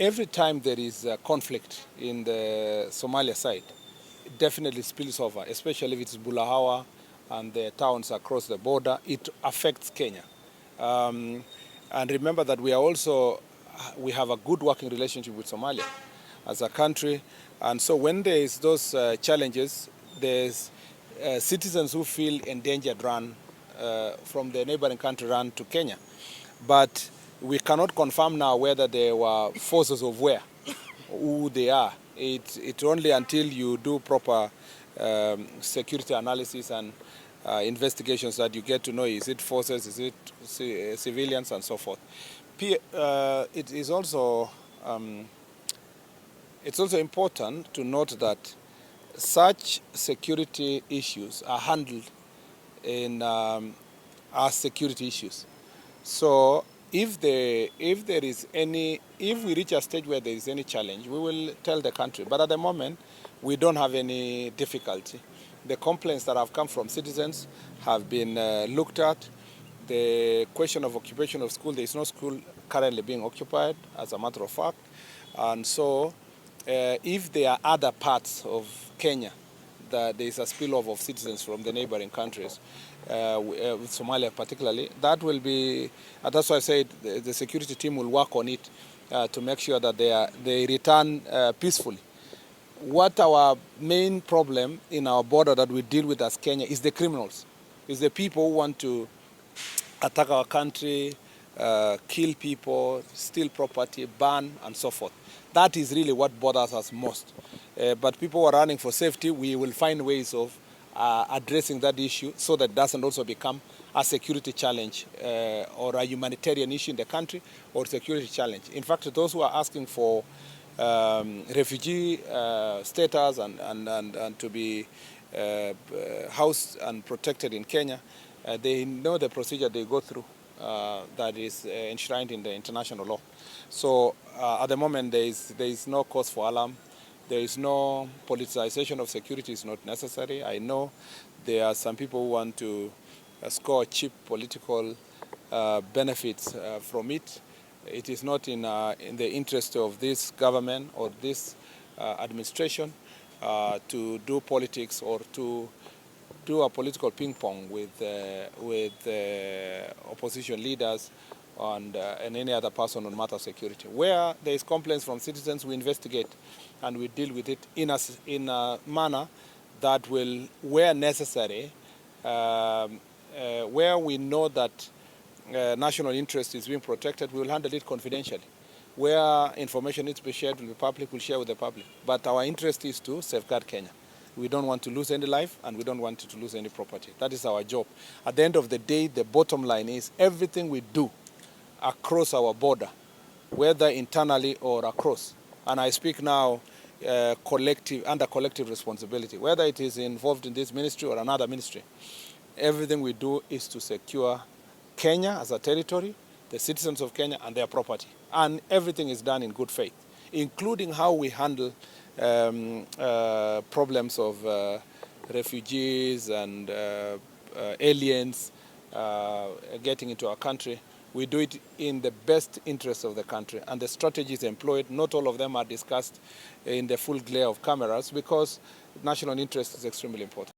every time there is a conflict in the Somalia side, it definitely spills over, especially if it's Bulahawa and the towns across the border. It affects Kenya. And remember that we have a good working relationship with Somalia as a country. And so when there is those challenges, there's citizens who feel endangered run from the neighboring country run to Kenya. But we cannot confirm now whether they were forces of where, who they are. It's only until you do proper security analysis and investigations that you get to know, is it forces, is it civilians, and so forth. It is also it's also important to note that such security issues are handled in as security issues. So if we reach a stage where there is any challenge, we will tell the country. But at the moment, we don't have any difficulty. The complaints that have come from citizens have been looked at. The question of occupation of school, there is no school currently being occupied, as a matter of fact. And so if there are other parts of Kenya that there is a spillover of citizens from the neighboring countries, with Somalia particularly, that will be, that's why I said the security team will work on it to make sure that they return peacefully. What our main problem in our border that we deal with as Kenya is the criminals, is the people who want to attack our country, kill people, steal property, burn, and so forth. That is really what bothers us most. But people who are running for safety, we will find ways of addressing that issue so that it doesn't also become a security challenge or a humanitarian issue in the country or security challenge. In fact, those who are asking for refugee status and to be housed and protected in Kenya, they know the procedure they go through that is enshrined in the international law. So at the moment, there is no cause for alarm. There is no politicization of security. Is not necessary. I know there are some people who want to score cheap political benefits from it. It is not in the interest of this government or this administration to do politics or to do a political ping pong with opposition leaders and any other person on matter of security. Where there is complaints from citizens, we investigate and we deal with it in a manner that will, where necessary, where we know that national interest is being protected, we will handle it confidentially. Where information needs to be shared with the public, we'll share with the public. But our interest is to safeguard Kenya. We don't want to lose any life and we don't want to lose any property. That is our job. At the end of the day, the bottom line is everything we do across our border, whether internally or across, and I speak now under collective responsibility, whether it is involved in this ministry or another ministry, everything we do is to secure Kenya as a territory, the citizens of Kenya and their property. And everything is done in good faith, including how we handle problems of refugees and aliens getting into our country. We do it in the best interest of the country, and the strategies employed, not all of them are discussed in the full glare of cameras because national interest is extremely important.